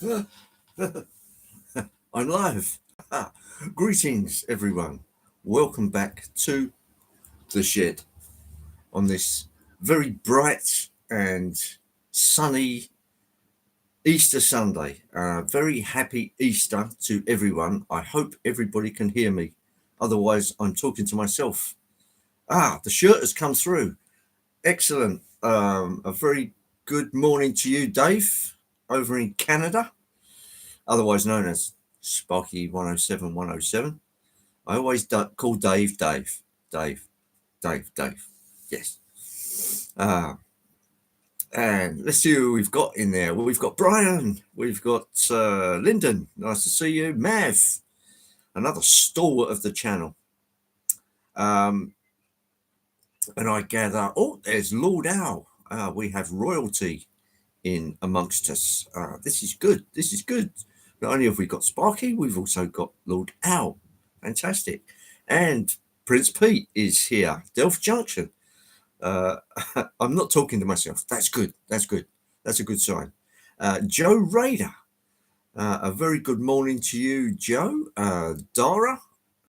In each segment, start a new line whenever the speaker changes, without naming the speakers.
I'm live. Greetings, everyone. Welcome back to the shed on this very bright and sunny Easter Sunday. Very happy Easter to everyone. I hope everybody can hear me. Otherwise, I'm talking to myself. The shirt has come through. Excellent. A very good morning to you, Dave, over in Canada, otherwise known as Sparky 107 107. I always call Dave, Dave, Dave, Dave, Dave. Yes. And let's see who we've got in there. Well, we've got Brian, we've got Lyndon. Nice to see you. Mav, another stalwart of the channel. And I gather, there's Lord Al. We have royalty in amongst us. This is good. This is good. Not only have we got Sparky, we've also got Lord Al. Fantastic. And Prince Pete is here. Delft Junction. I'm not talking to myself. That's good. That's good. That's a good sign. Joe Raider. A very good morning to you, Joe. Dara.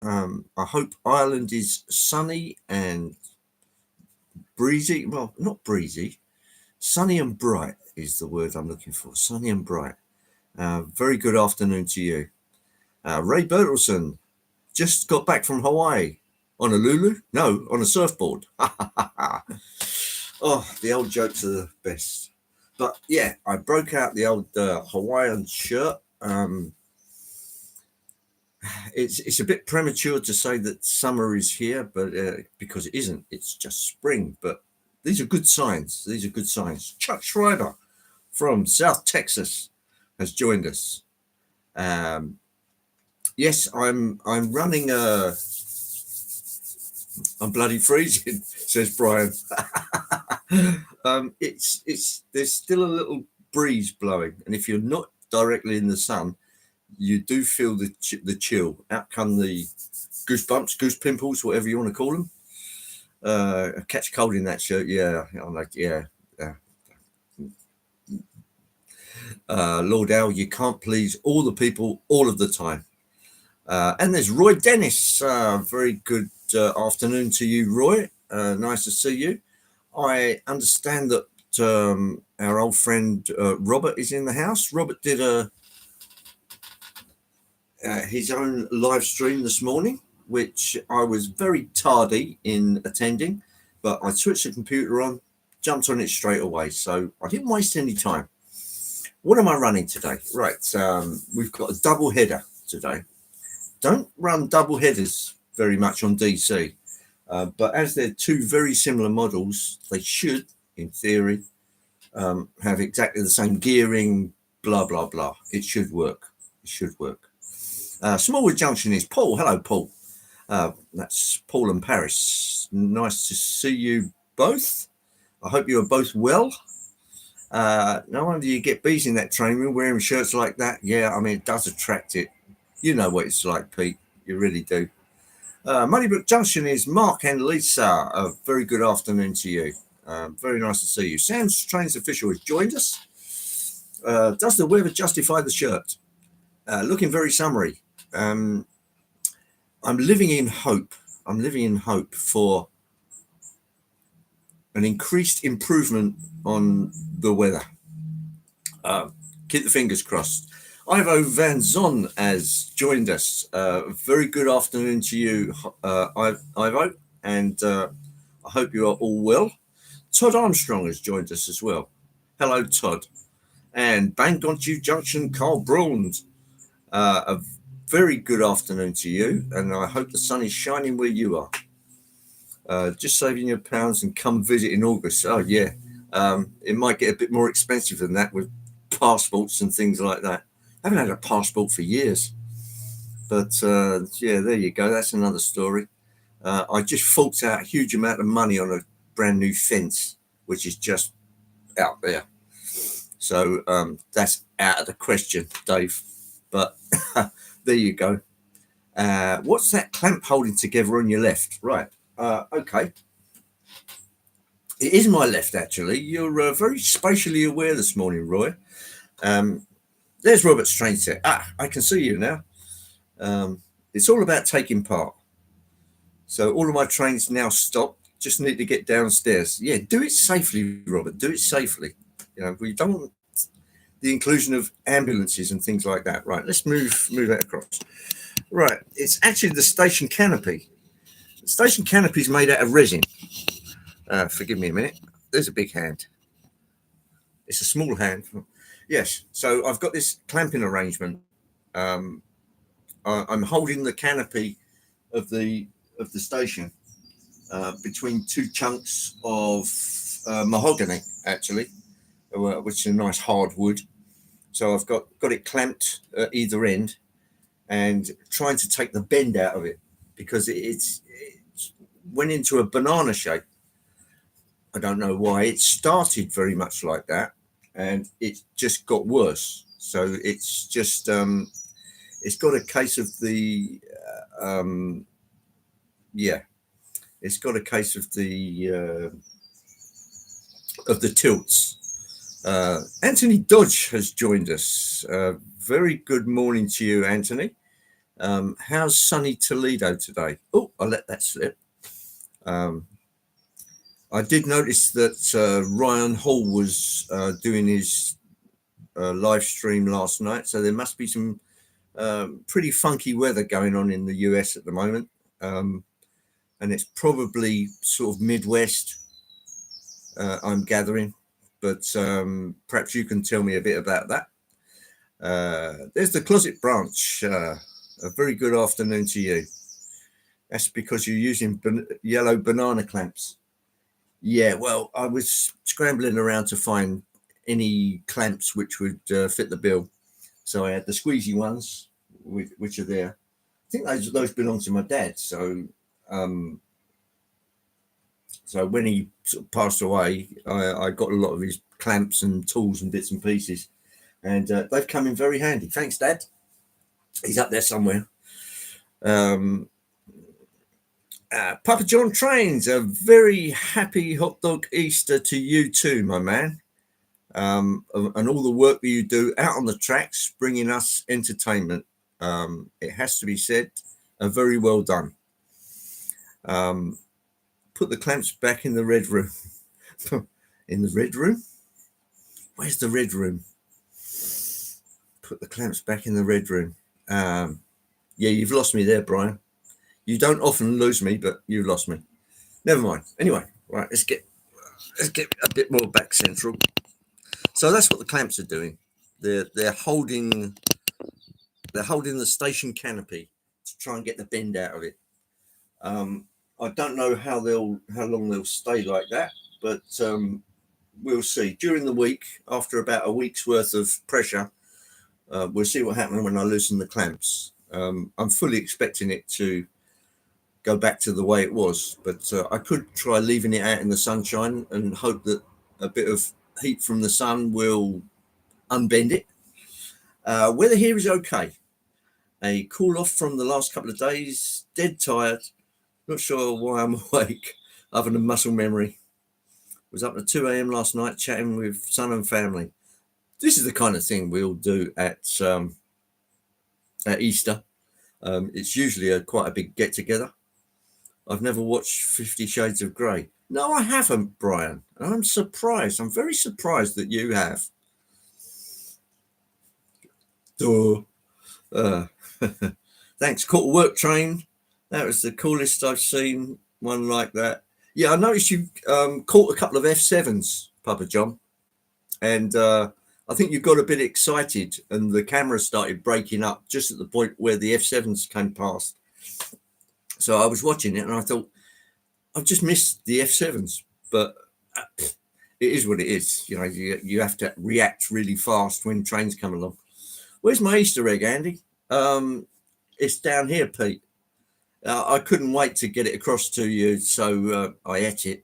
I hope Ireland is sunny and breezy. Well, not breezy. Sunny and bright is the word I'm looking for. Sunny and bright. Very good afternoon to you. Ray Bertelson just got back from Hawaii. On a Lulu? No, on a surfboard. Oh, the old jokes are the best. But yeah, I broke out the old Hawaiian shirt. It's a bit premature to say that summer is here, but because it isn't, it's just spring. But these are good signs. These are good signs. Chuck Schreiber from South Texas has joined us. Yes, I'm running I'm bloody freezing, says Brian. There's still a little breeze blowing, and if you're not directly in the sun, you do feel the chill. Out come the goosebumps, goose pimples, whatever you want to call them. I catch cold in that shirt. Yeah, I'm like, yeah. Lord Al, you can't please all the people all of the time. And there's Roy Dennis. Very good afternoon to you, Roy. Nice to see you. I understand that our old friend Robert is in the house. Robert did his own live stream this morning, which I was very tardy in attending, but I switched the computer on, jumped on it straight away, so I didn't waste any time. What am I running today? Right, we've got a double header today. Don't run double headers very much on DC, but as they're two very similar models, they should, in theory, have exactly the same gearing, blah, blah, blah. It should work. It should work. Smallwood Junction is Paul. Hello, Paul. That's Paul and Paris. Nice to see you both. I hope you are both well. No wonder you get bees in that train room wearing shirts like that. Yeah, I mean, it does attract it. You know what it's like, Pete. You really do. Moneybrook Junction is Mark and Lisa. A very good afternoon to you. Very nice to see you. Sam's Trains Official has joined us. Does the weather justify the shirt? Looking very summery. I'm living in hope. I'm living in hope for an increased improvement on the weather. Keep the fingers crossed. Ivo Van Zon has joined us. Very good afternoon to you, Ivo, and I hope you are all well. Todd Armstrong has joined us as well. Hello, Todd. And Bank on You Junction, Carl Brauns. A very good afternoon to you, and I hope the sun is shining where you are. Just saving your pounds and come visit in August. Oh, yeah. It might get a bit more expensive than that with passports and things like that. I haven't had a passport for years. But, yeah, there you go. That's another story. I just forked out a huge amount of money on a brand new fence, which is just out there. So that's out of the question, Dave. But there you go. What's that clamp holding together on your left? Right. Okay. It is my left, actually. You're very spatially aware this morning, Roy. There's Robert's train set. I can see you now. It's all about taking part. So all of my trains now stop. Just need to get downstairs. Yeah, do it safely, Robert. Do it safely. We don't want the inclusion of ambulances and things like that. Right, let's move that across. Right, it's actually the station canopy. The station canopy is made out of resin. Forgive me a minute. There's a big hand. It's a small hand. Yes, so I've got this clamping arrangement. I'm holding the canopy of the station between two chunks of mahogany, actually, which is a nice hard wood. So I've got it clamped at either end and trying to take the bend out of it because it went into a banana shape. I don't know why. It started very much like that and it just got worse. So it's just it's got a case of the it's got a case of the tilts. Anthony Dodge has joined us. Very good morning to you, Anthony. How's sunny Toledo today? Oh, I let that slip. I did notice that Ryan Hall was doing his live stream last night, so there must be some pretty funky weather going on in the US at the moment. And it's probably sort of Midwest, I'm gathering, but perhaps you can tell me a bit about that. There's the Closet Branch. A very good afternoon to you. That's because you're using yellow banana clamps. Yeah, well, I was scrambling around to find any clamps which would fit the bill. So I had the squeezy ones, which are there. I think those belong to my dad. So when he sort of passed away, I got a lot of his clamps and tools and bits and pieces, and they've come in very handy. Thanks, Dad. He's up there somewhere. Papa John Trains, a very happy hot dog Easter to you too, my man. And all the work that you do out on the tracks, bringing us entertainment. It has to be said, very well done. Put the clamps back in the red room. In the red room? Where's the red room? Put the clamps back in the red room. Yeah, you've lost me there, Brian. You don't often lose me, but you lost me. Never mind. Anyway, right, let's get a bit more back central. So that's what the clamps are doing. They're holding the station canopy to try and get the bend out of it. I don't know how long they'll stay like that, but we'll see. During the week, after about a week's worth of pressure, we'll see what happens when I loosen the clamps. I'm fully expecting it to go back to the way it was, but I could try leaving it out in the sunshine and hope that a bit of heat from the sun will unbend it. Weather here is okay. A cool off from the last couple of days, dead tired. Not sure why I'm awake, other than muscle memory. Was up at 2 a.m. last night chatting with son and family. This is the kind of thing we all do at Easter. It's usually quite a big get-together. I've never watched 50 Shades of Grey. No, I haven't, Brian. I'm surprised. I'm very surprised that you have. Thanks. Caught a work train. That was the coolest I've seen one like that. Yeah, I noticed you caught a couple of F7s, Papa John. And I think you got a bit excited and the camera started breaking up just at the point where the F7s came past. So I was watching it and I thought, I've just missed the F7s. But it is what it is. You know, you have to react really fast when trains come along. Where's my Easter egg, Andy? It's down here, Pete. I couldn't wait to get it across to you, so I ate it.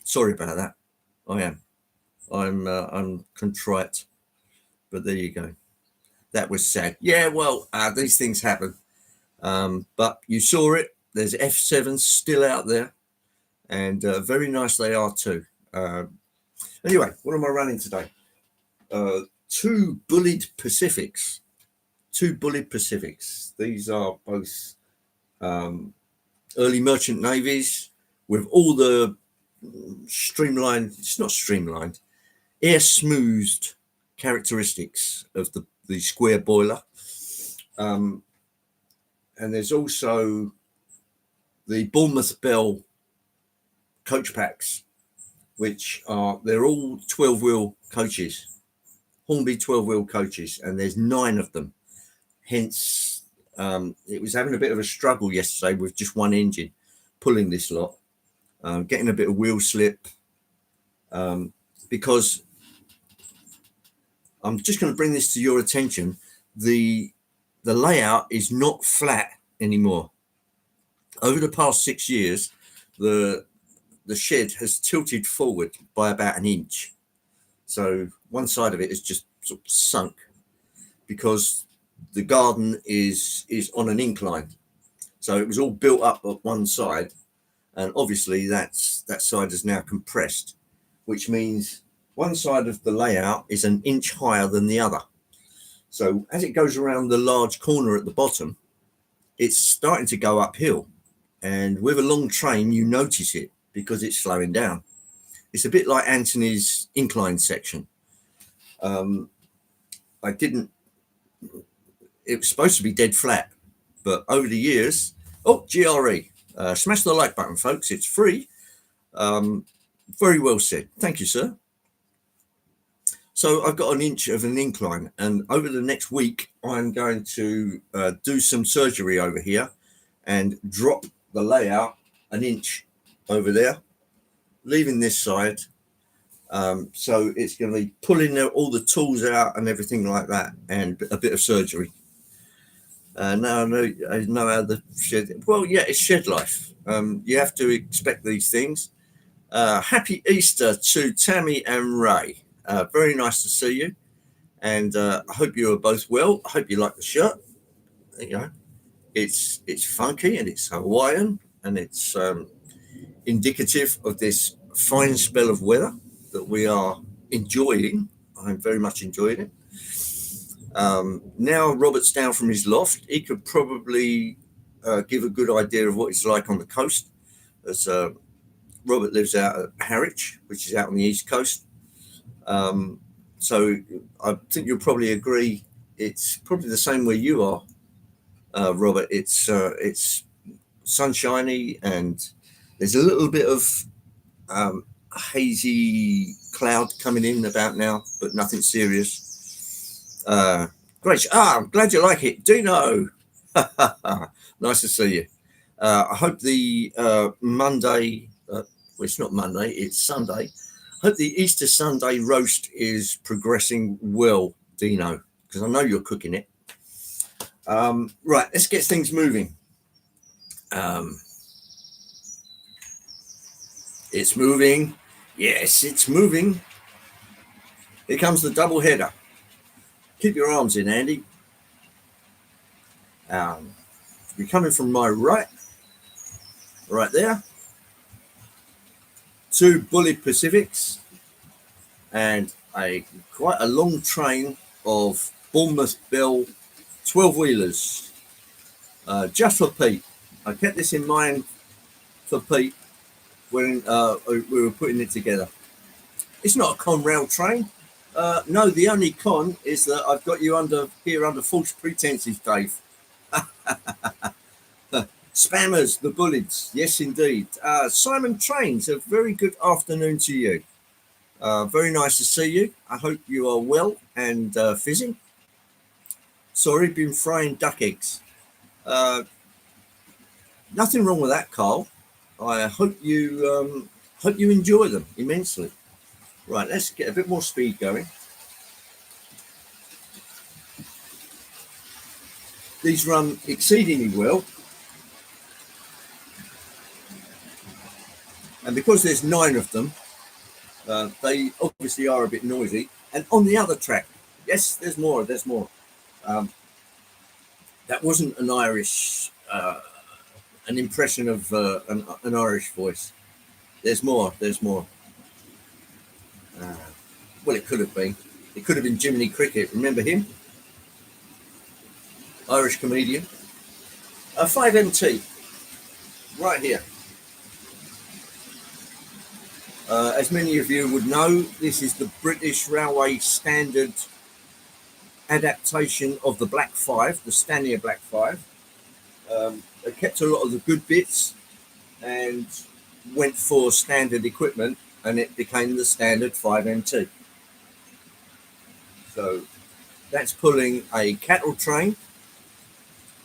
Sorry about that. I'm contrite, but there you go. That was sad. Yeah, well, these things happen. But you saw it. There's F7s still out there, and very nice they are too. Anyway, what am I running today? two bullied Pacifics. Two bullied Pacifics. These are both early merchant navies with all the streamlined, it's not streamlined, air smoothed characteristics of the square boiler. And there's also the Bournemouth Belle coach packs, which they're all 12-wheel coaches, Hornby 12-wheel coaches, and there's 9 of them. Hence, it was having a bit of a struggle yesterday with just one engine pulling this lot, getting a bit of wheel slip, because I'm just going to bring this to your attention. The layout is not flat anymore. Over the past 6 years, the shed has tilted forward by about an inch. So one side of it is just sort of sunk because the garden is on an incline. So it was all built up at one side, and obviously that side is now compressed, which means one side of the layout is an inch higher than the other. So as it goes around the large corner at the bottom, it's starting to go uphill. And with a long train, you notice it because it's slowing down. It's a bit like Anthony's incline section. It was supposed to be dead flat, but over the years, GRE, smash the like button, folks. It's free. Very well said. Thank you, sir. So I've got an inch of an incline, and over the next week, I'm going to do some surgery over here and drop the layout an inch over there, leaving this side. So it's going to be pulling all the tools out and everything like that, and a bit of surgery. Now I know how the shed. Well, yeah, it's shed life. You have to expect these things. Happy Easter to Tammy and Ray. Very nice to see you, and I hope you are both well. I hope you like the shirt. You know, it's funky and it's Hawaiian, and it's indicative of this fine spell of weather that we are enjoying. I'm very much enjoying it. Now Robert's down from his loft. He could probably give a good idea of what it's like on the coast, as Robert lives out at Harwich, which is out on the east coast. So I think you'll probably agree it's probably the same where you are, Robert. It's sunshiny, and there's a little bit of hazy cloud coming in about now, but nothing serious. Great. I'm glad you like it, Dino. Nice to see you. I hope the Monday, well, it's not Monday, it's Sunday. I hope the Easter Sunday roast is progressing well, Dino, because I know you're cooking it. Right, let's get things moving. It's moving. Yes, it's moving. Here comes the double header. Keep your arms in, Andy. You're coming from my right there. 2 bullied Pacifics and quite a long train of Bournemouth Belle 12-wheelers. Just for Pete. I kept this in mind for Pete when we were putting it together. It's not a Conrail train. No, the only con is that I've got you under false pretenses, Dave. Spammers, the bullies. Yes, indeed. Simon Trains, a very good afternoon to you. Very nice to see you. I hope you are well and fizzing. Sorry, been frying duck eggs. Nothing wrong with that, Carl. I hope you enjoy them immensely. Right, let's get a bit more speed going. These run exceedingly well. And because there's 9 of them, they obviously are a bit noisy. And on the other track, yes, there's more. That wasn't an Irish, an impression of an Irish voice. There's more. Well, it could have been. It could have been Jiminy Cricket. Remember him? Irish comedian. 5MT, right here. As many of you would know, this is the British Railway Standard adaptation of the Black Five, the Stanier Black Five. They kept a lot of the good bits and went for standard equipment, and it became the standard 5MT. So that's pulling a cattle train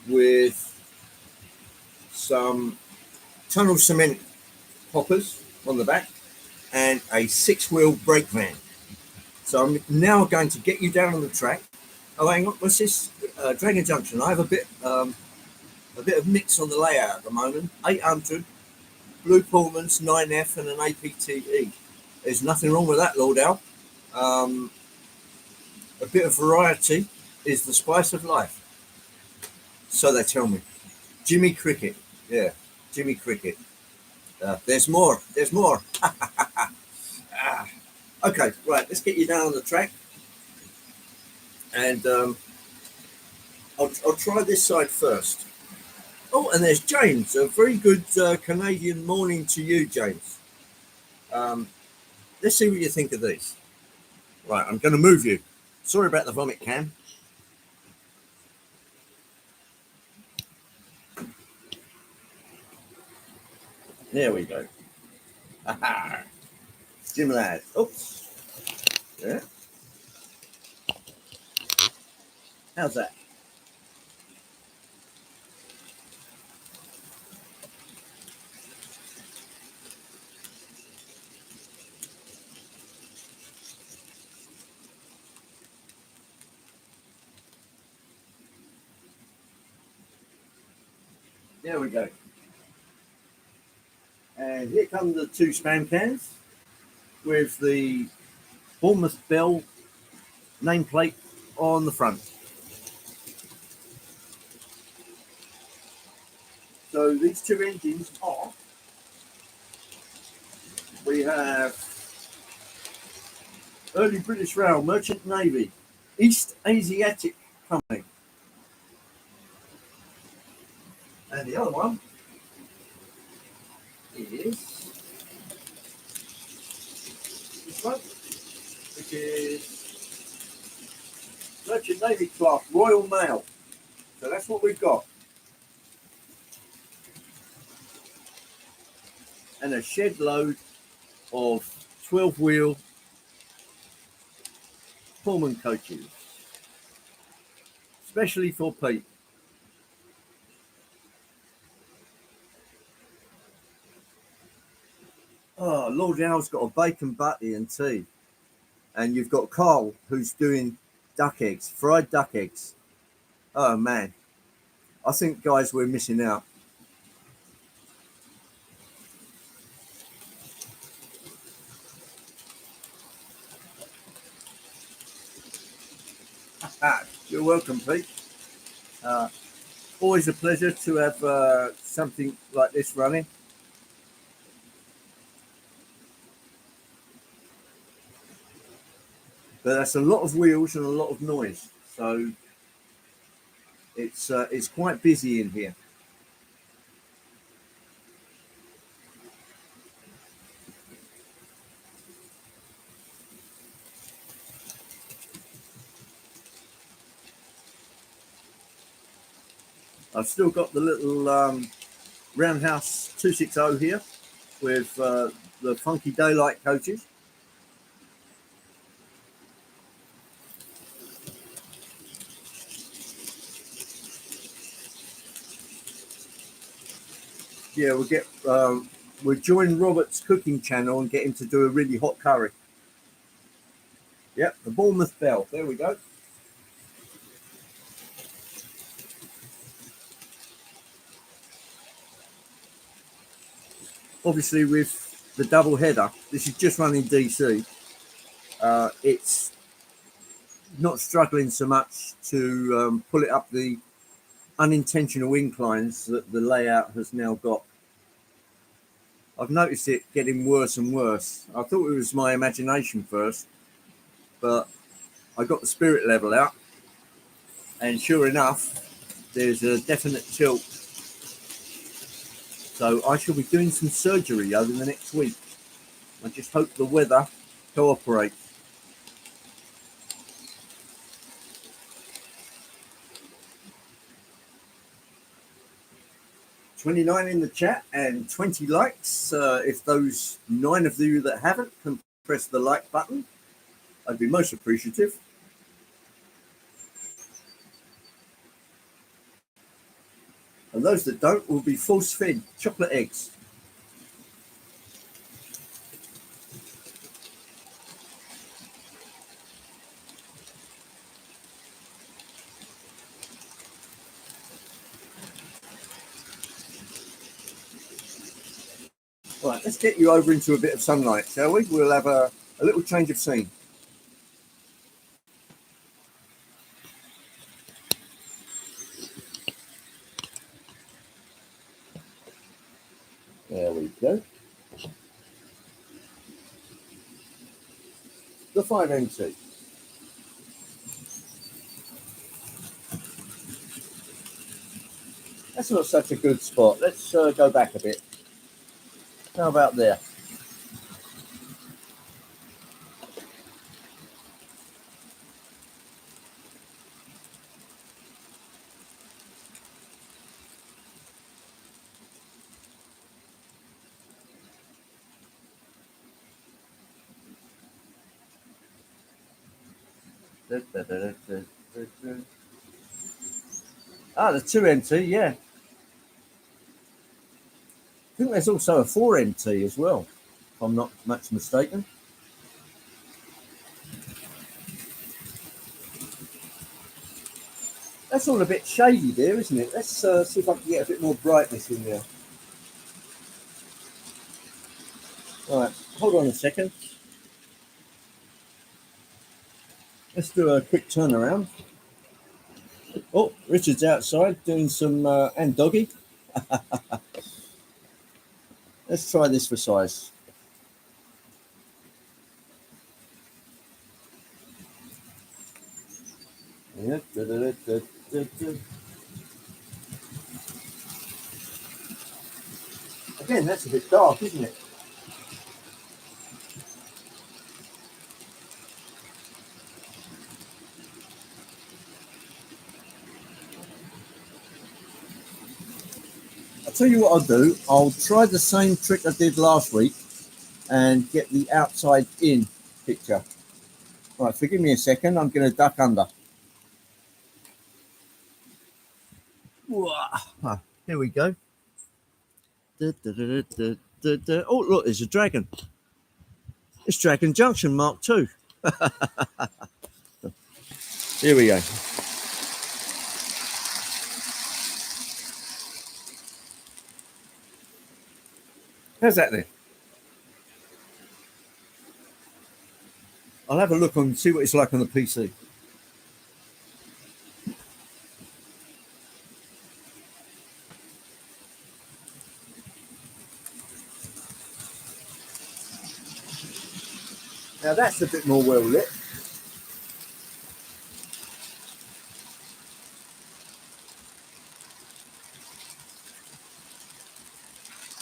with some tunnel cement hoppers on the back and a 6-wheel brake van. So I'm now going to get you down on the track. Oh, hang on, what's this? Dragon Junction. I have a bit of mix on the layout at the moment. 800, Blue Pullmans, 9F and an APTE. There's nothing wrong with that, Lord Al. A bit of variety is the spice of life. So they tell me. Jimmy Cricket. Yeah, Jimmy Cricket. There's more. There's more. Okay, right. Let's get you down on the track. And I'll try this side first. Oh, and there's James. A very good Canadian morning to you, James. Let's see what you think of these. Right, I'm going to move you. Sorry about the vomit can. There we go. Jim Ladd. Oops. Yeah. How's that? There we go. And here come the 2 spam cans with the Bournemouth Belle nameplate on the front. So these 2 engines are, we have Early British Rail, Merchant Navy, East Asiatic Company. And the other one is this one, which is Merchant Navy class Royal Mail. So that's what we've got. And a shed load of 12-wheel Pullman coaches, especially for Pete. Oh, Lord Al's got a bacon butty and tea. And you've got Carl, who's doing duck eggs, fried duck eggs. Oh, man. I think, guys, we're missing out. You're welcome, Pete. Always a pleasure to have something like this running. But that's a lot of wheels and a lot of noise. So it's quite busy in here. I've still got the little Roundhouse 260 here with the Funky Daylight coaches. Yeah, we'll join Robert's cooking channel and get him to do a really hot curry. Yep, the Bournemouth Belle. There we go. Obviously, with the double header, this is just running DC. It's not struggling so much to pull it up the unintentional inclines that the layout has now got. I've noticed it getting worse and worse. I thought it was my imagination first, but I got the spirit level out, and sure enough, there's a definite tilt. So I shall be doing some surgery over the next week. I just hope the weather cooperates. $29 in the chat and 20 likes. If those 9 of you that haven't can press the like button, I'd be most appreciative. And those that don't will be force-fed chocolate eggs. Right, let's get you over into a bit of sunlight, shall we? We'll have a little change of scene. There we go. The 5MC. That's not such a good spot. Let's go back a bit. How about there? Ah, the 2MT, yeah. I think there's also a 4MT as well, if I'm not much mistaken. That's all a bit shady there, isn't it? Let's see if I can get a bit more brightness in there. All right, hold on a second. Let's do a quick turnaround. Oh, Richard's outside doing some, and Doggy. Let's try this for size. Yeah. Again, that's a bit dark, isn't it? I'll tell you what I'll do. I'll try the same trick I did last week and get the outside in picture. All right, forgive me a second. I'm going to duck under. Here we go. Oh, look, there's a dragon. It's Dragon Junction Mark II. Here we go. How's that then? I'll have a look and see what it's like on the PC. Now that's a bit more well lit.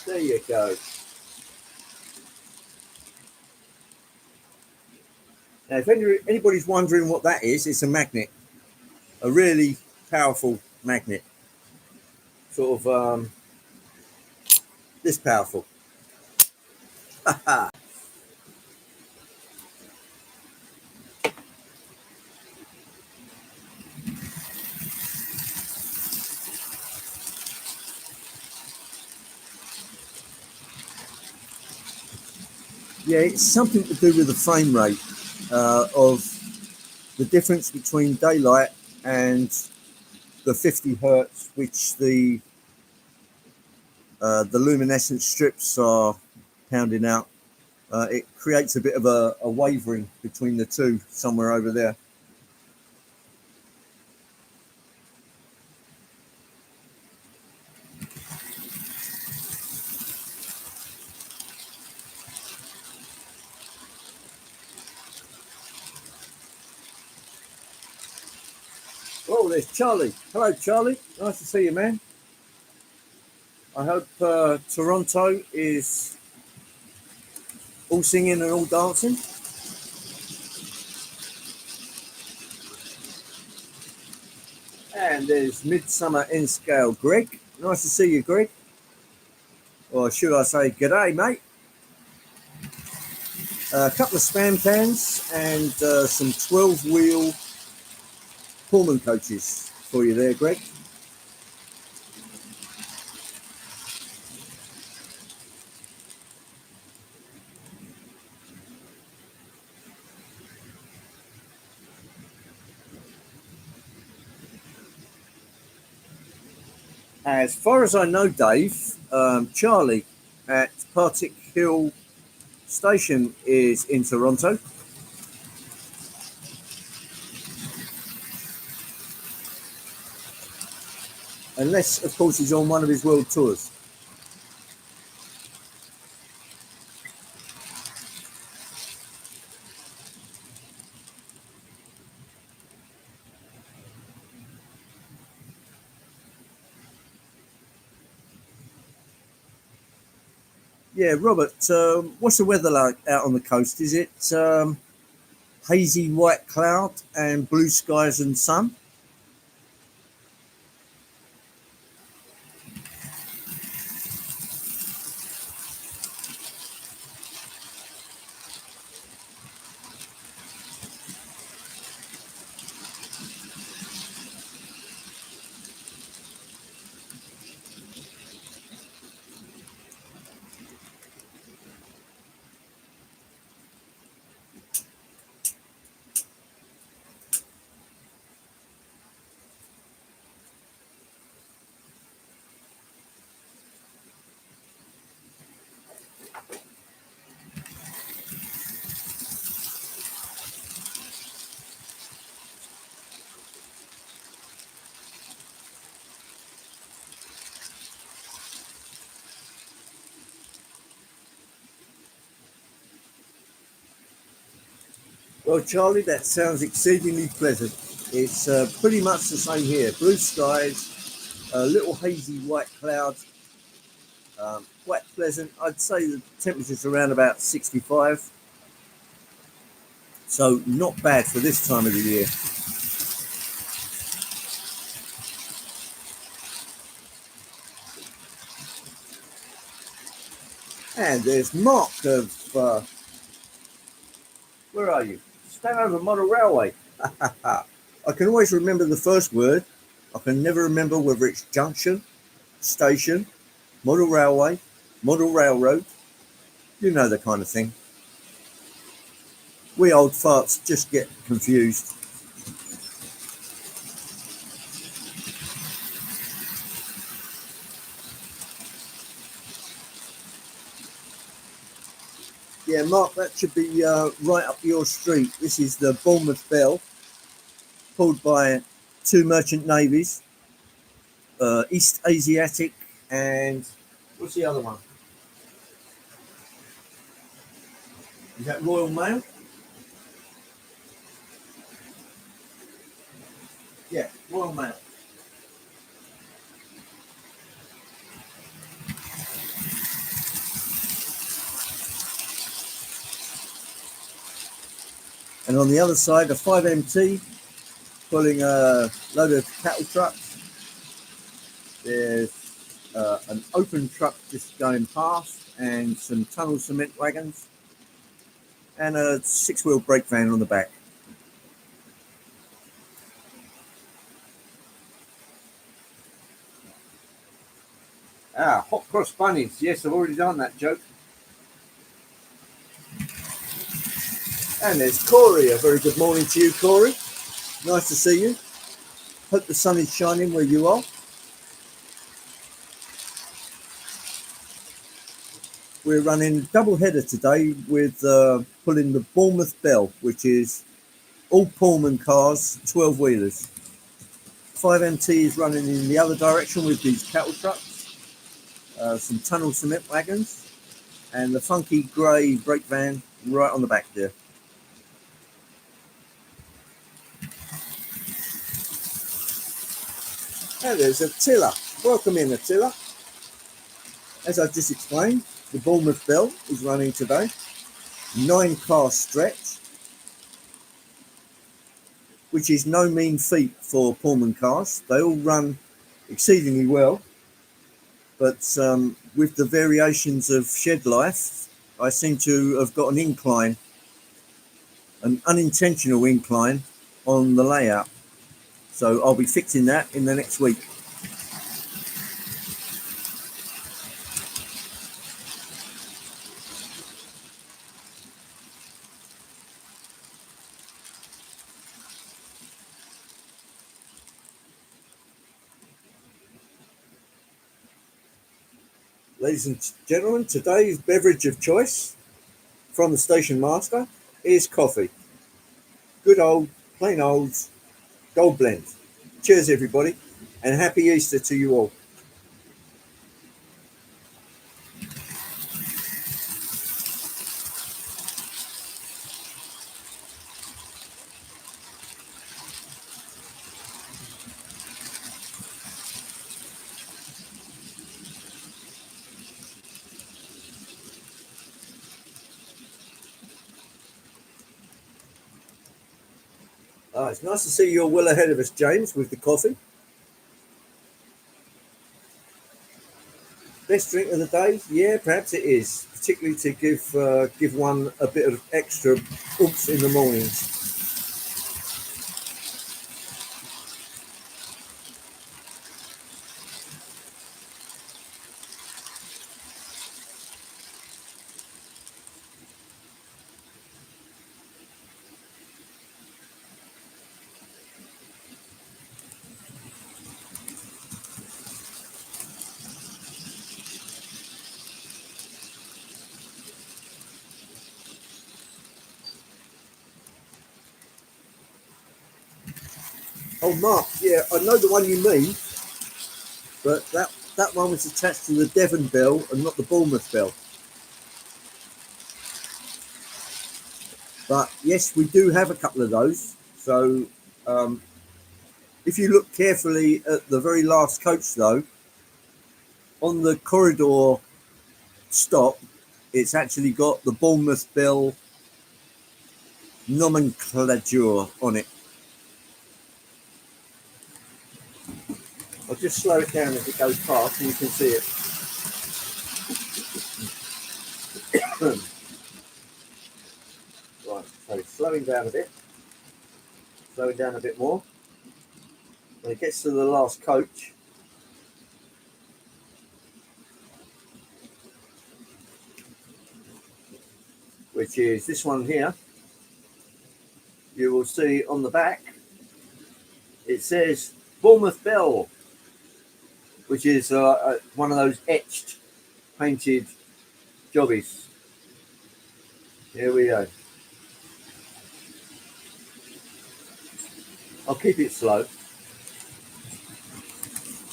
There you go. Now, if anybody's wondering what that is, it's a magnet. A really powerful magnet. Sort of this powerful. Yeah, it's something to do with the frame rate of the difference between daylight and the 50 hertz, which the luminescent strips are pounding out. It creates a bit of a wavering between the two somewhere over there. Oh, there's Charlie. Hello, Charlie. Nice to see you, man. I hope Toronto is all singing and all dancing. And there's Midsummer N Scale Greg. Nice to see you, Greg. Or should I say, g'day, mate. A couple of spam cans and some 12-wheel Pullman coaches for you there, Greg. As far as I know, Dave, Charlie at Partick Hill Station is in Toronto. Unless, of course, he's on one of his world tours. Yeah, Robert, what's the weather like out on the coast? Is it hazy white cloud and blue skies and sun? Well, Charlie, that sounds exceedingly pleasant. It's pretty much the same here. Blue skies, a little hazy white clouds, quite pleasant. I'd say the temperature's around about 65. So not bad for this time of the year. And there's Mark of, where are you? Stanhover Model Railway. I can always remember the first word. I can never remember whether it's junction, station, model railway, model railroad. You know the kind of thing. We old farts just get confused. Yeah, Mark, that should be right up your street. This is the Bournemouth Belle, pulled by two merchant navies, East Asiatic and what's the other one? Is that Royal Mail? Yeah, Royal Mail. And on the other side, a 5MT pulling a load of cattle trucks. There's an open truck just going past and some tunnel cement wagons and a 6-wheel brake van on the back. Hot cross bunnies. Yes, I've already done that joke. And there's Corey. A very good morning to you, Corey. Nice to see you. Hope the sun is shining where you are. We're running double header today with pulling the Bournemouth Belle, which is all Pullman cars, 12-wheelers. 5MT is running in the other direction with these cattle trucks, some tunnel cement wagons, and the funky grey brake van right on the back there. And there's Attila. Welcome in, Attila. As I just explained, the Bournemouth Belle is running today. 9-car stretch, which is no mean feat for Pullman cars. They all run exceedingly well, but with the variations of shed life, I seem to have got an incline, an unintentional incline on the layout. So I'll be fixing that in the next week. Ladies and gentlemen, today's beverage of choice from the station master is coffee. Good old, plain old gold blend. Cheers, everybody, and happy Easter to you all. It's nice to see you're well ahead of us, James, with the coffee. Best drink of the day? Yeah, perhaps it is, particularly to give one a bit of extra oomph in the mornings. Oh, Mark, yeah, I know the one you mean, but that one was attached to the Devon Belle and not the Bournemouth Belle. But yes, we do have a couple of those. So if you look carefully at the very last coach, though, on the corridor stop, it's actually got the Bournemouth Belle nomenclature on it. I'll just slow it down as it goes past and you can see it. Right, so slowing down a bit more. When it gets to the last coach, which is this one here, you will see on the back, it says Bournemouth Belle, which is one of those etched, painted jobbies. Here we go. I'll keep it slow.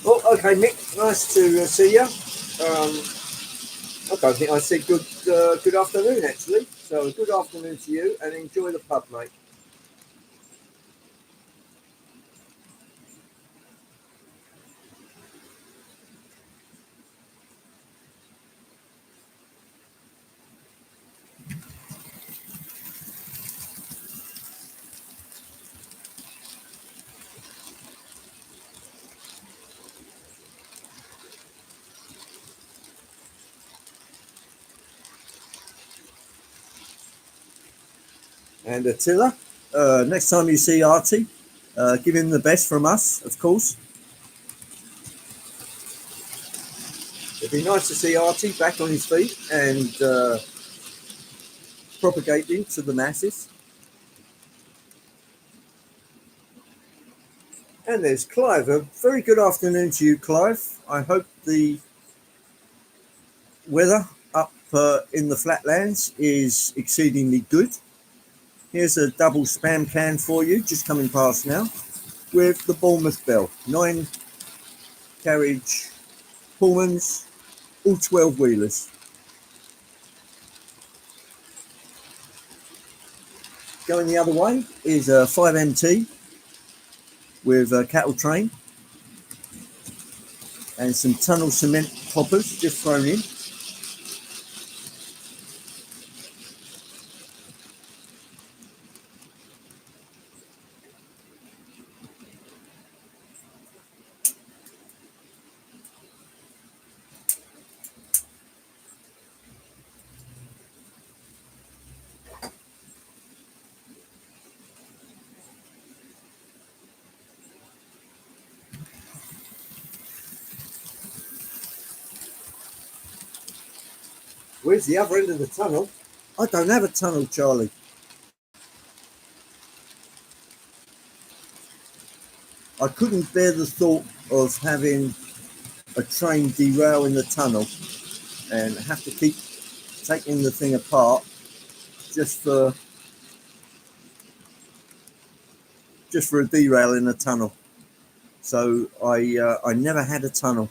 Oh, okay, Mick, nice to see you. I don't think I said good afternoon, actually. So good afternoon to you, and enjoy the pub, mate. And Attila, next time you see Artie, give him the best from us, of course. It'd be nice to see Artie back on his feet and propagating to the masses. And there's Clive. A very good afternoon to you, Clive. I hope the weather up in the flatlands is exceedingly good. Here's a double spam can for you, just coming past now, with the Bournemouth Belle. 9 carriage Pullmans, all 12 wheelers. Going the other way is a 5MT with a cattle train. and some tunnel cement poppers just thrown in. Where's the other end of the tunnel? I don't have a tunnel, Charlie. I couldn't bear the thought of having a train derail in the tunnel and have to keep taking the thing apart just for a derail in the tunnel. So I never had a tunnel.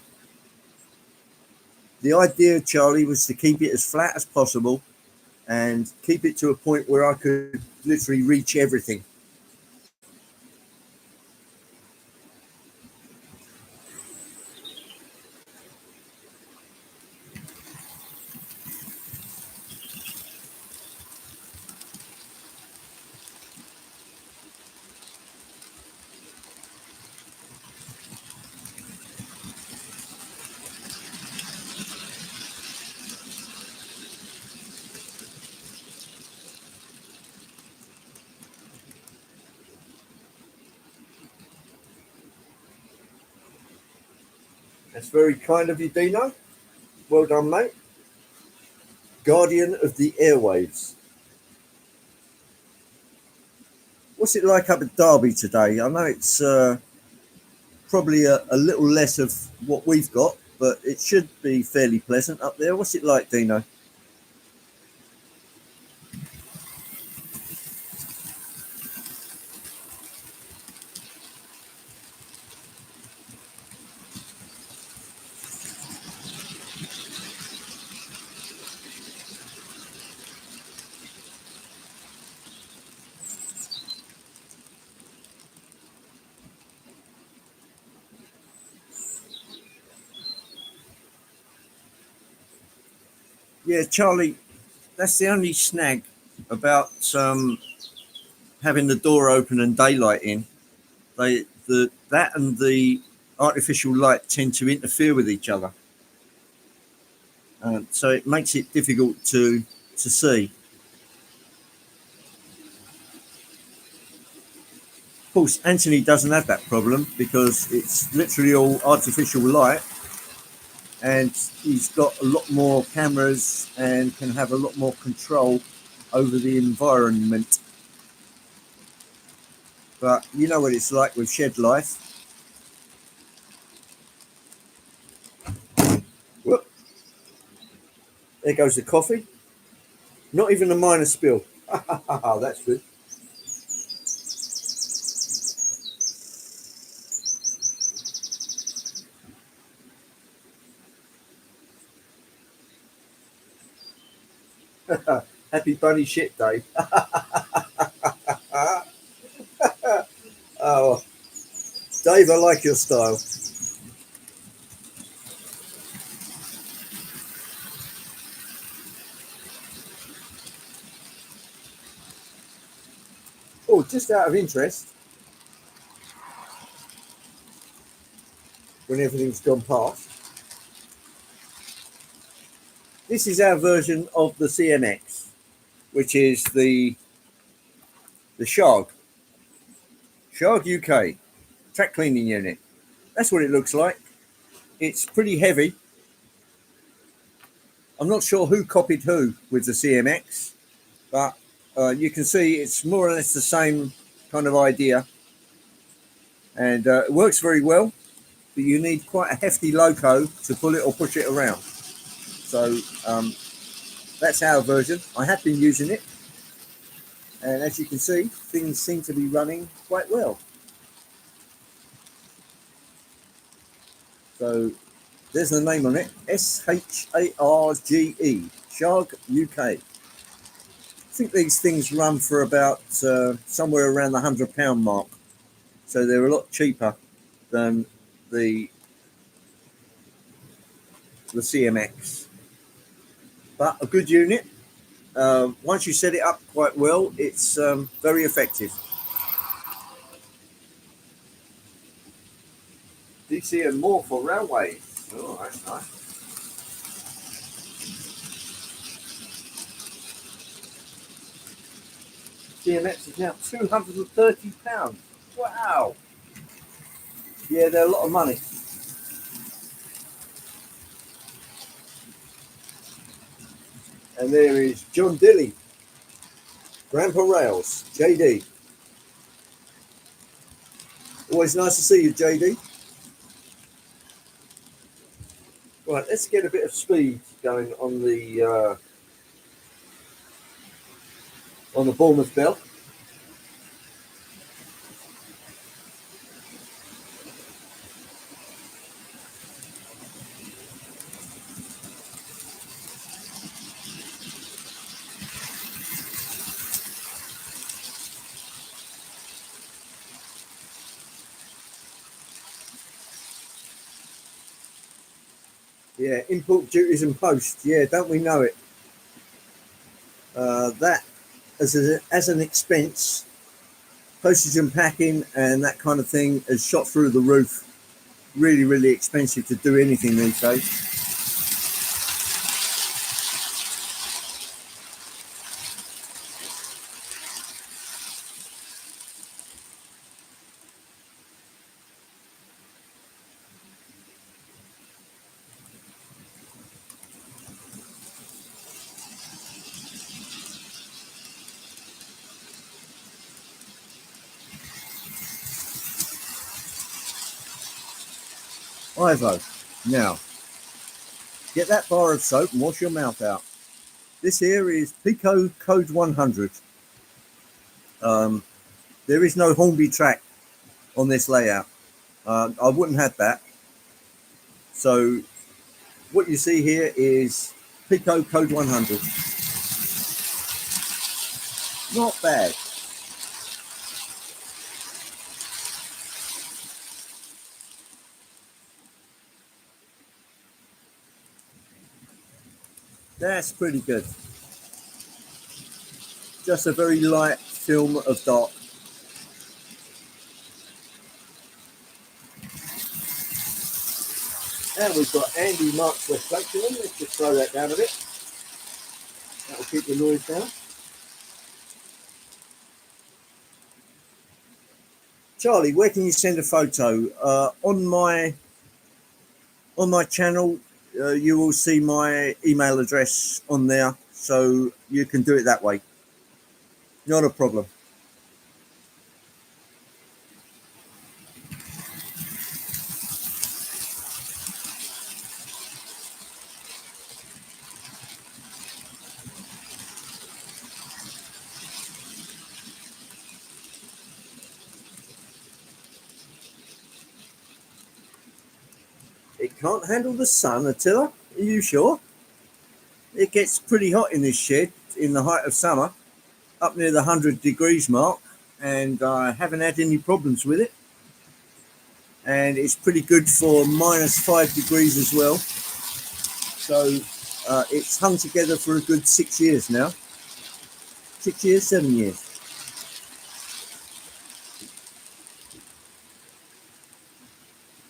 The idea, Charlie, was to keep it as flat as possible and keep it to a point where I could literally reach everything. That's very kind of you, Dino. Well done, mate. Guardian of the airwaves. What's it like up at Derby today? I know it's probably a little less of what we've got, but it should be fairly pleasant up there. What's it like, Dino? Yeah, Charlie, that's the only snag about having the door open and daylight in. That and the artificial light tend to interfere with each other, so it makes it difficult to see. Of course, Anthony doesn't have that problem because it's literally all artificial light, and he's got a lot more cameras and can have a lot more control over the environment. But you know what it's like with shed life. Whoop. There goes the coffee. Not even a minor spill. That's good. Happy bunny shit day. Oh, Dave, I like your style. Oh, just out of interest, when everything's gone past, this is our version of the CMX, which is the Sharg UK track cleaning unit. That's what it looks like. It's pretty heavy. I'm not sure who copied who with the CMX, but you can see it's more or less the same kind of idea, and it works very well, but you need quite a hefty loco to pull it or push it around. So that's our version. I have been using it, and as you can see, things seem to be running quite well. So there's the name on it, SHARGE, Sharg UK. I think these things run for about somewhere around the £100 mark. So they're a lot cheaper than the the CMX, but a good unit. Once you set it up quite well, it's very effective. DC and more for railways. Oh, that's nice. CMX is now £230. Wow. Yeah, they're a lot of money. And there is John Dilly, Grandpa Rails, JD. Always nice to see you, JD. Right, let's get a bit of speed going on the Bournemouth Belle. Yeah, import duties and post. Yeah, don't we know it? That as an expense, postage and packing and that kind of thing has shot through the roof. Really, really expensive to do anything these days. Ivo, now get that bar of soap and wash your mouth out. This here is Pico Code 100. There is no Hornby track on this layout. I wouldn't have that. So what you see here is Pico Code 100. Not bad. That's pretty good. Just a very light film of dark. And we've got Andy Marks reflection in. Let's just throw that down a bit. That'll keep the noise down. Charlie, where can you send a photo? On my channel, you will see my email address on there, so you can do it that way. Not a problem. It can't handle the sun, Attila? Are you sure? It gets pretty hot in this shed in the height of summer, up near the 100 degrees mark, and I haven't had any problems with it. And it's pretty good for -5 degrees as well. So it's hung together for a good 6 years now. 6 years, 7 years.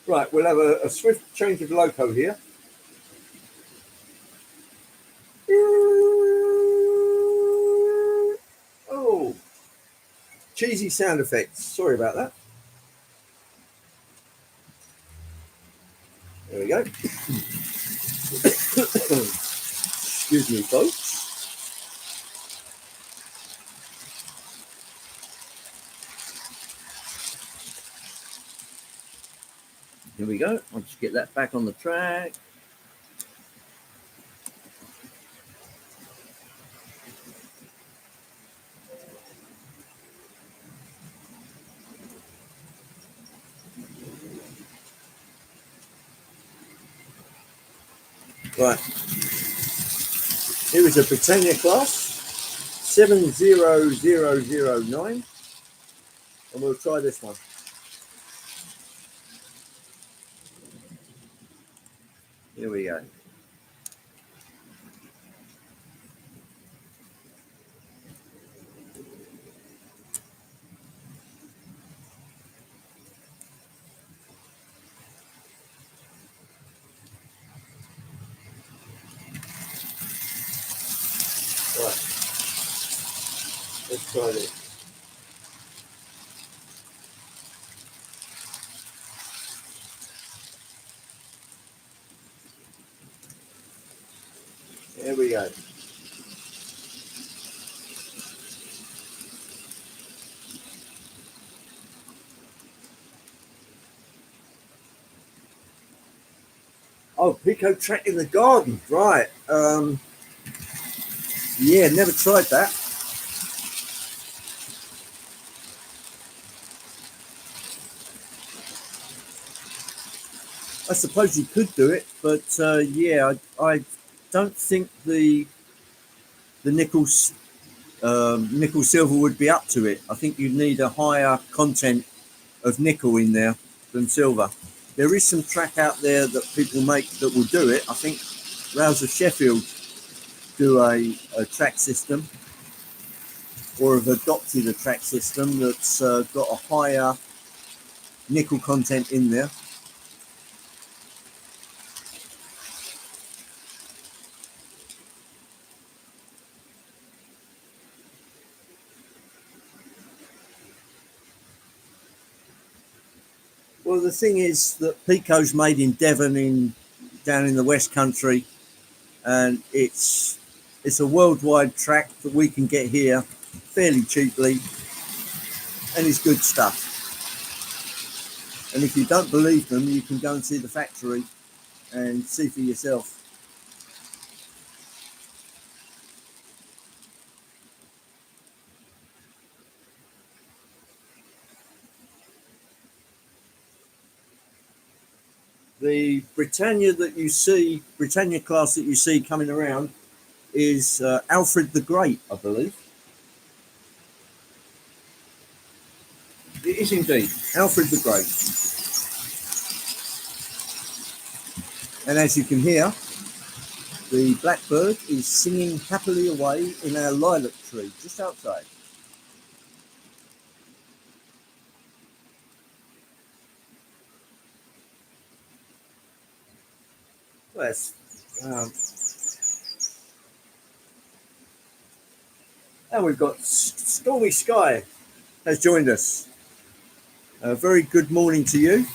Right, we'll have a swift change of loco here. Oh, cheesy sound effects. Sorry about that. There we go. Excuse me, folks. Here we go. I'll just get that back on the track. Right. Here is a Britannia class 70009, and we'll try this one. Here we go. Try it. There we go. Oh, Pico track in the garden, right? Yeah, never tried that. I suppose you could do it, but yeah, I don't think the nickel silver would be up to it. I think you'd need a higher content of nickel in there than silver. There is some track out there that people make that will do it. I think Rouse of Sheffield do a track system, or have adopted a track system that's got a higher nickel content in there. Well, the thing is that Pico's made in Devon, down in the West Country, and it's a worldwide track that we can get here fairly cheaply, and it's good stuff. And if you don't believe them, you can go and see the factory and see for yourself. The Britannia class that you see coming around is Alfred the Great, I believe. It is indeed Alfred the Great. And as you can hear, the blackbird is singing happily away in our lilac tree just outside. Yes. And we've got Stormy Sky has joined us. A very good morning to you.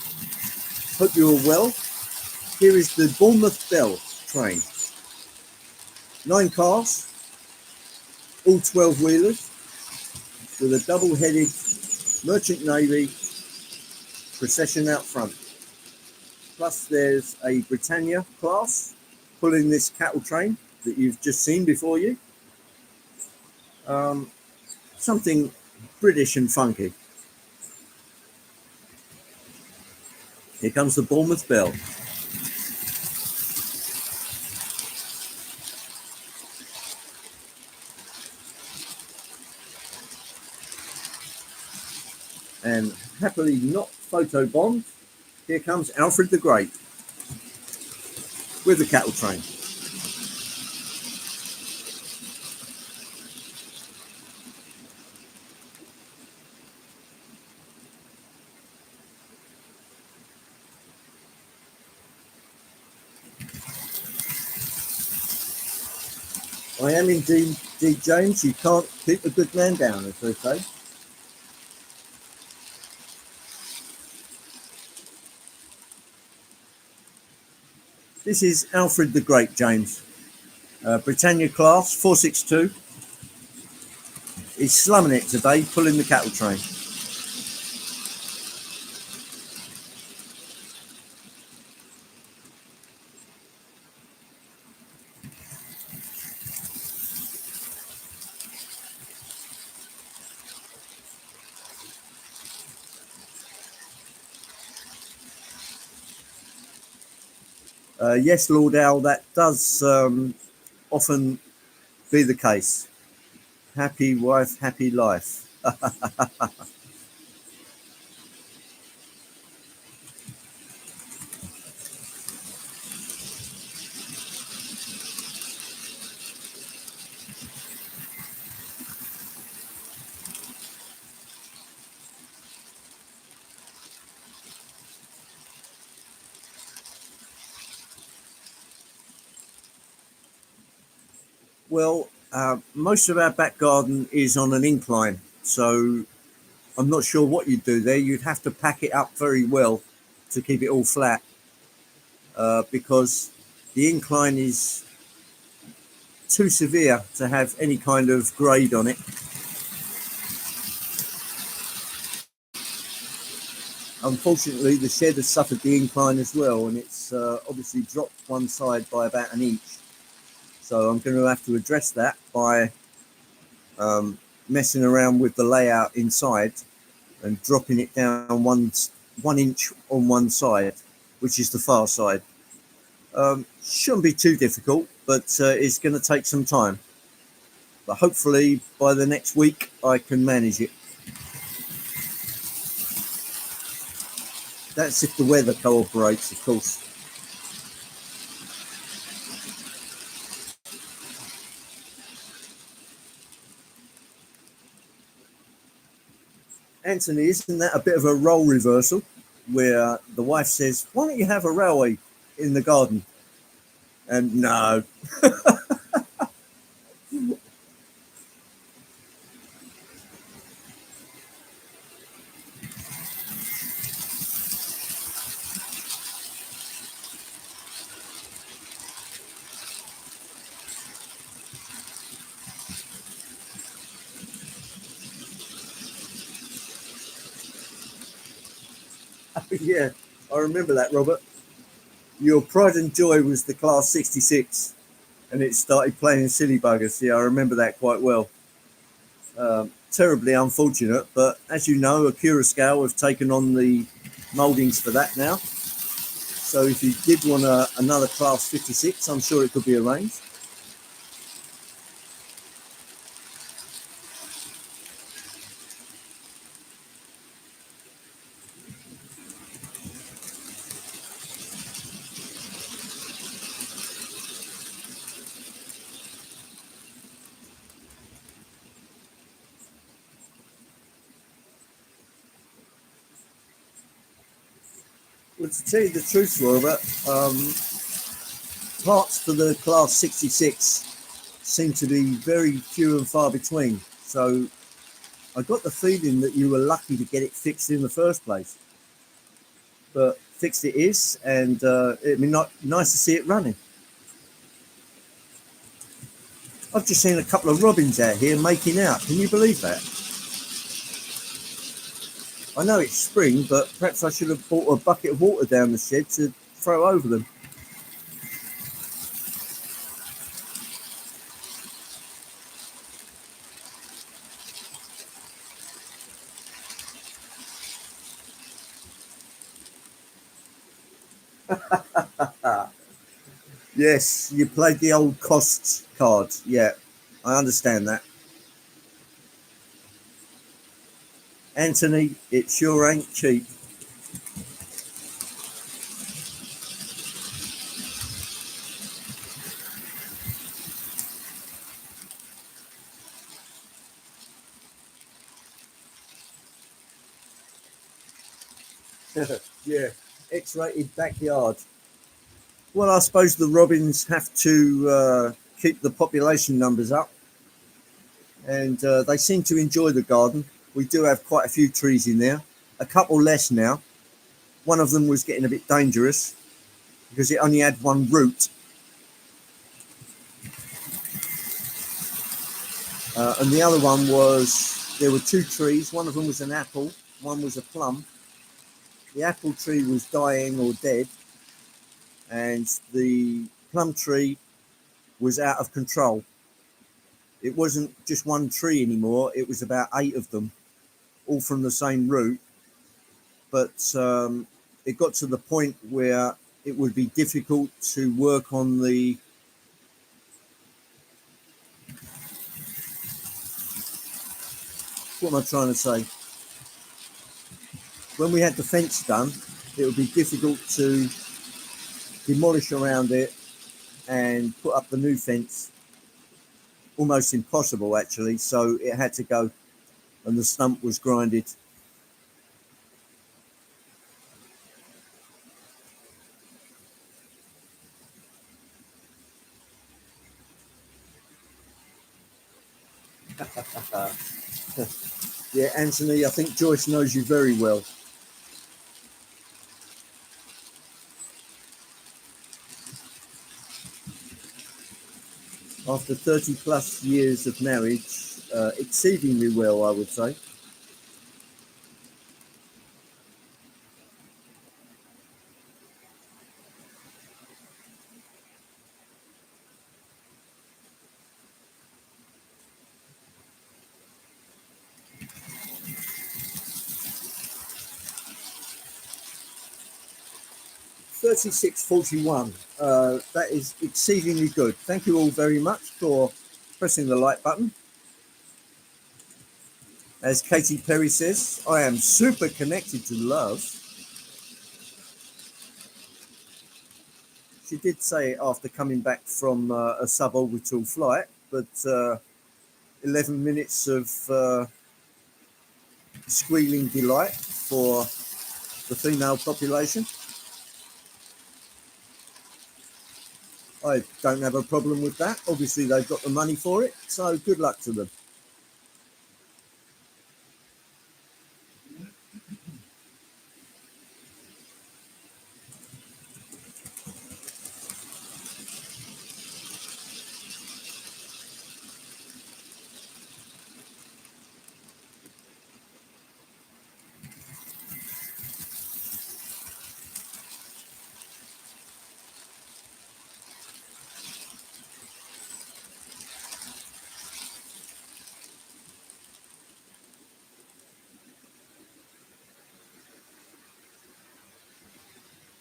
Hope you're well. Here is the Bournemouth Belle train. 9 cars, all 12-wheelers, with a double-headed Merchant Navy procession out front. Plus there's a Britannia class pulling this cattle train that you've just seen before you. Something British and funky. Here comes the Bournemouth Belle. And happily not photobombed, here comes Alfred the Great with the cattle train. I am indeed James. You can't keep a good man down, as they say. This is Alfred the Great, James. Britannia class 462. He's slumming it today, pulling the cattle train. Yes, Lord Owl, that does often be the case. Happy wife, happy life. Well, Most of our back garden is on an incline, so I'm not sure what you'd do there. You'd have to pack it up very well to keep it all flat, because the incline is too severe to have any kind of grade on it. Unfortunately, the shed has suffered the incline as well, and it's obviously dropped one side by about an inch. So I'm going to have to address that by messing around with the layout inside and dropping it down one inch on one side, which is the far side. Shouldn't be too difficult, but it's going to take some time. But hopefully by the next week I can manage it. That's if the weather cooperates, of course. Anthony, isn't that a bit of a role reversal where the wife says, "Why don't you have a railway in the garden?" And no. Yeah, I remember that, Robert. Your pride and joy was the Class 66, and it started playing silly buggers. Yeah, I remember that quite well. Terribly unfortunate, but as you know, Acura Scale have taken on the mouldings for that now. So if you did want another Class 56, I'm sure it could be arranged. Well, to tell you the truth, Robert, parts for the Class 66 seem to be very few and far between. So I got the feeling that you were lucky to get it fixed in the first place. But fixed it is, and it'd be nice to see it running. I've just seen a couple of robins out here making out. Can you believe that? I know it's spring, but perhaps I should have bought a bucket of water down the shed to throw over them. Yes, you played the old costs card. Yeah, I understand that. Anthony, it sure ain't cheap. Yeah, X-rated backyard. Well, I suppose the robins have to keep the population numbers up, and they seem to enjoy the garden. We do have quite a few trees in there, a couple less now. One of them was getting a bit dangerous because it only had one root, and the other one was there were two trees. One of them was an apple, one was a plum. The apple tree was dying or dead, and the plum tree was out of control. It wasn't just one tree anymore, it was about 8 of them, all from the same root. But it got to the point where it would be difficult to work on the what am I trying to say? When we had the fence done, it would be difficult to demolish around it and put up the new fence. Almost impossible, actually. So it had to go, and the stump was grinded. Yeah, Anthony, I think Joyce knows you very well. After 30 plus years of marriage, exceedingly well, I would say. $36.41. That is exceedingly good. Thank you all very much for pressing the like button. As Katy Perry says, I am super connected to love. She did say it after coming back from a suborbital flight, but 11 minutes of squealing delight for the female population. I don't have a problem with that. Obviously, they've got the money for it, so good luck to them.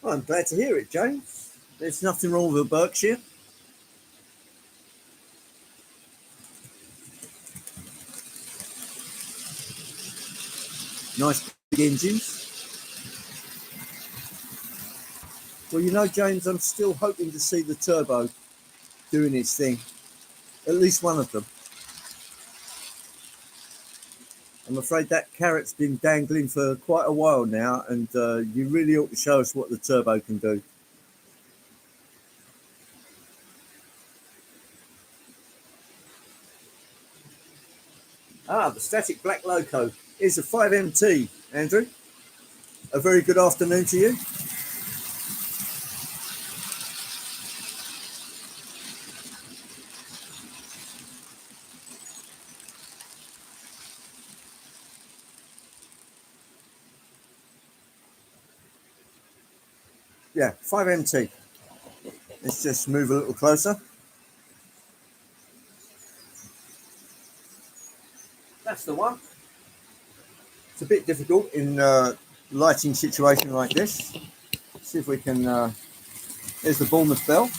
I'm glad to hear it, James. There's nothing wrong with a Berkshire. Nice big engines. Well, you know, James, I'm still hoping to see the turbo doing its thing. At least one of them. I'm afraid that carrot's been dangling for quite a while now, and you really ought to show us what the turbo can do. Ah, the static black loco is a 5MT, Andrew. A very good afternoon to you. Yeah, 5MT. Let's just move a little closer. That's the one. It's a bit difficult in lighting situation like this. Let's see if we can. Here's the Bournemouth Belle.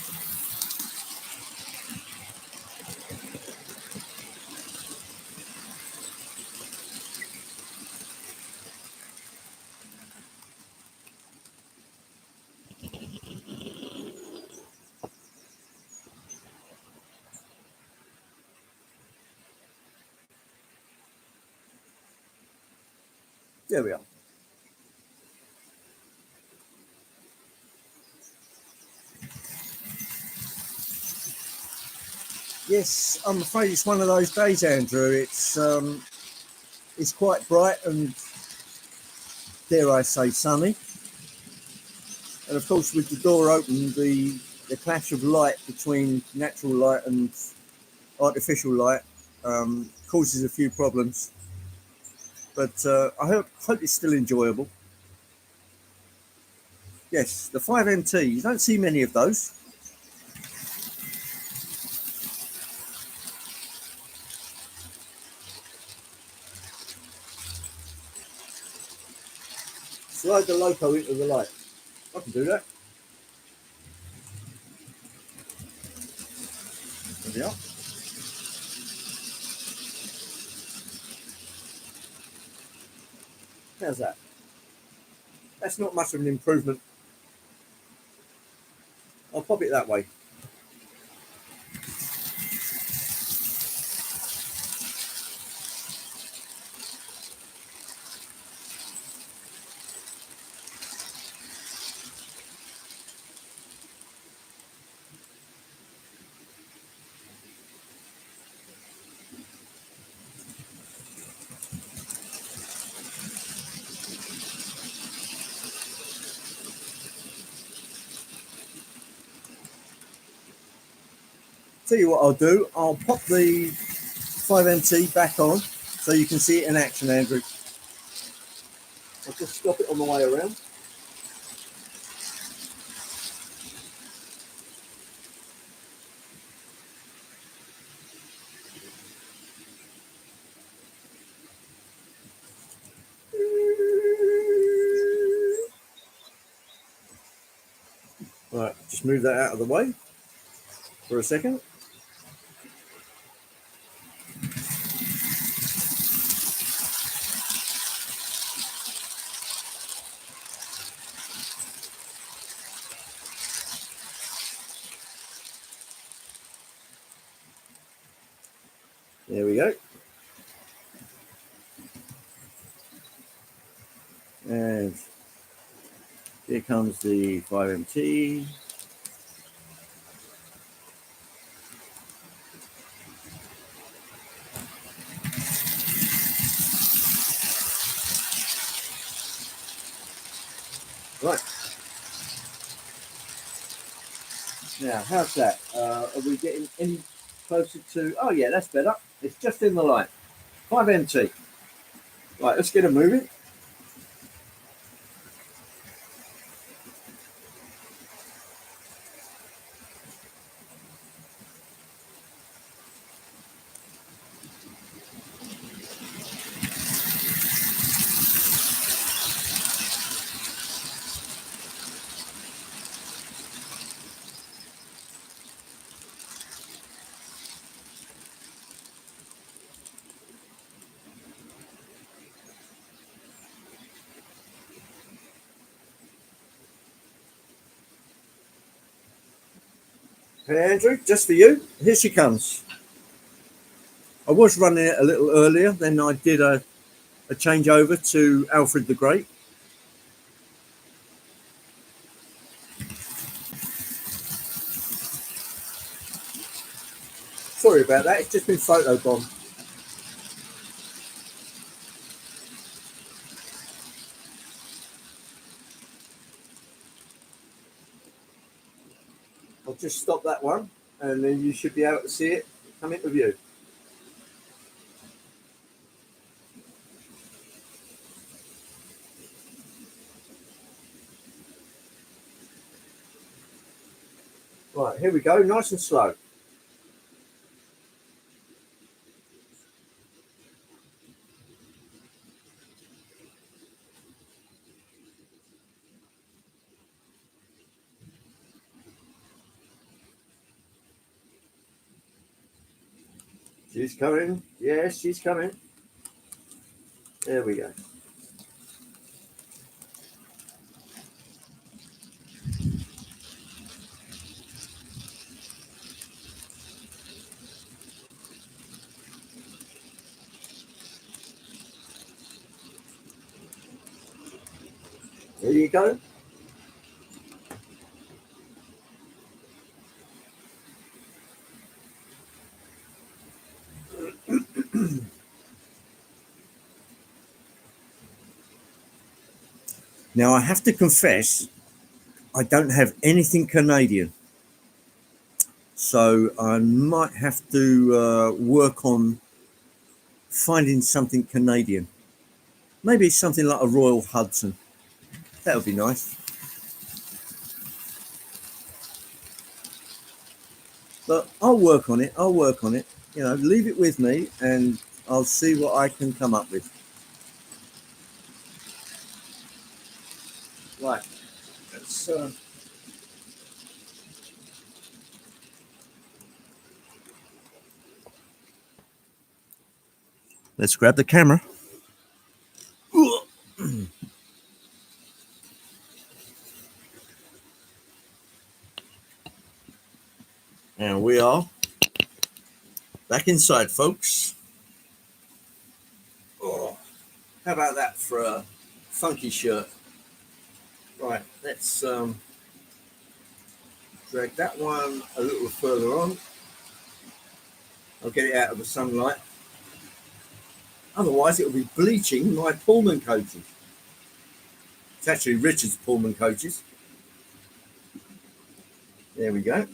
There we are. Yes, I'm afraid it's one of those days, Andrew. It's quite bright and, dare I say, sunny. And of course, with the door open, the clash of light between natural light and artificial light causes a few problems. But I hope it's still enjoyable. Yes, the 5MT. You don't see many of those. Slide the loco into the light. I can do that. There we are. How's that? That's not much of an improvement. I'll pop it that way. tell you what I'll do. I'll pop the 5MT back on so you can see it in action, Andrew. I'll just stop it on the way around. Right, just move that out of the way for a second. There we go. And here comes the 5MT. Right. Now, how's that? Are we getting any closer to... Oh, yeah, that's better. It's just in the light. 5MT. Right, let's get it moving. Hey, Andrew, just for you, here she comes. I was running it a little earlier, then I did a changeover to Alfred the Great. Sorry about that, it's just been photobombed. I'll just stop that one, and then you should be able to see it come into view. Right, here we go, nice and slow. She's coming. Yes, she's coming. There we go. There you go. Now, I have to confess, I don't have anything Canadian. So I might have to work on finding something Canadian. Maybe something like a Royal Hudson. That would be nice. But I'll work on it. I'll work on it. You know, leave it with me and I'll see what I can come up with. Right. Let's grab the camera. And we are back inside, folks. Oh, how about that for a funky shirt? Right, let's drag that one a little further on. I'll get it out of the sunlight. Otherwise, it will be bleaching my Pullman coaches. It's actually Richard's Pullman coaches. There we go.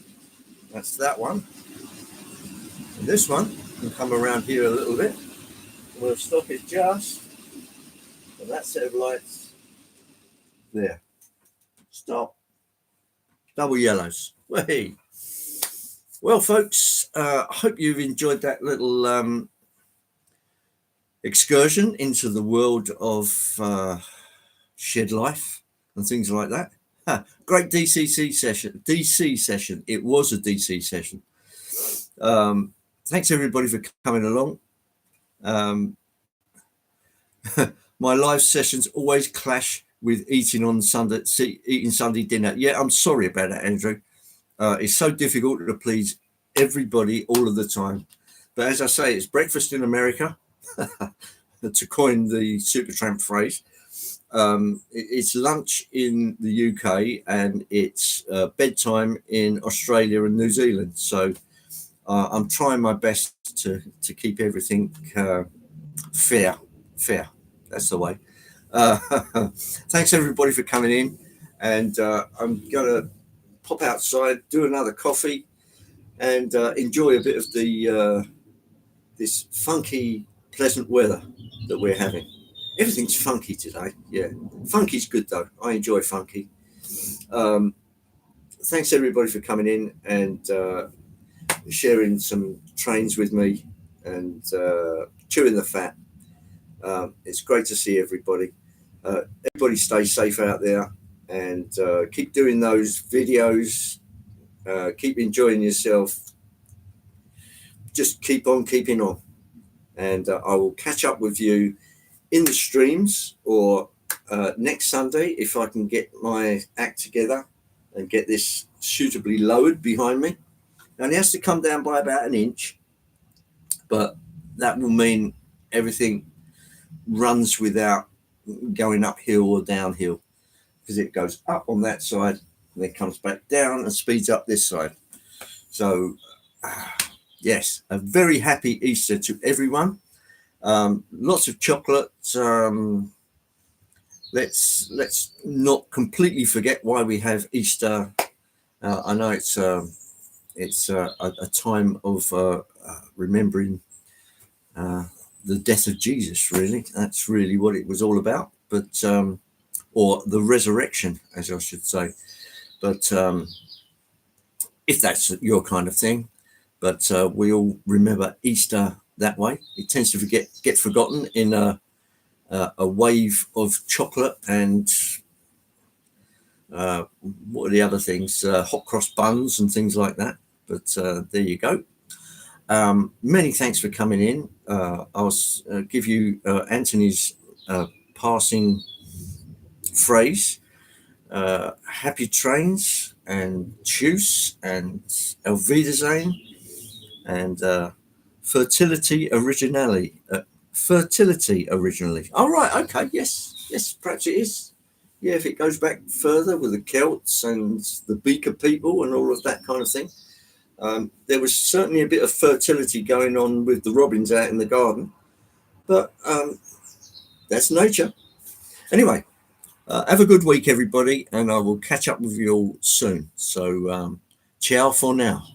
That's that one. And this one can come around here a little bit. We'll stop it just on that set of lights there. Stop. Double yellows. Hey. Well, folks, I hope you've enjoyed that little excursion into the world of shed life and things like that. Great DC session. It was a DC session. Thanks everybody for coming along. My live sessions always clash with eating Sunday dinner. Yeah, I'm sorry about that, Andrew. It's so difficult to please everybody all of the time. But as I say, it's breakfast in America, to coin the Supertramp phrase. It's lunch in the UK, and it's bedtime in Australia and New Zealand. So I'm trying my best to keep everything fair. That's the way. Thanks everybody for coming in, and I'm gonna pop outside, do another coffee, and enjoy a bit of the this funky, pleasant weather that we're having. Everything's funky today. Yeah, funky's good though. I enjoy funky. Thanks everybody for coming in and sharing some trains with me and chewing the fat. It's great to see everybody. Everybody stay safe out there, and keep doing those videos. Keep enjoying yourself. Just keep on keeping on. And I will catch up with you in the streams, or next Sunday if I can get my act together and get this suitably lowered behind me. Now it has to come down by about an inch, but that will mean everything runs without going uphill or downhill, because it goes up on that side and then comes back down and speeds up this side. So yes, a very happy Easter to everyone. Lots of chocolate. Let's not completely forget why we have Easter. I know it's a time of remembering the death of Jesus. Really, that's really what it was all about. But or the resurrection, as I should say. But if that's your kind of thing, but we all remember Easter that way. It tends to get forgotten in a wave of chocolate and what are the other things? Hot cross buns and things like that. But there you go. Many thanks for coming in. I'll give you Anthony's passing phrase. Happy trains and tschüss and auf Wiedersehen and fertility originally. All right, okay, yes, perhaps it is. Yeah, if it goes back further with the Celts and the Beaker people and all of that kind of thing. There was certainly a bit of fertility going on with the robins out in the garden, but that's nature. Anyway, have a good week, everybody, and I will catch up with you all soon. So, ciao for now.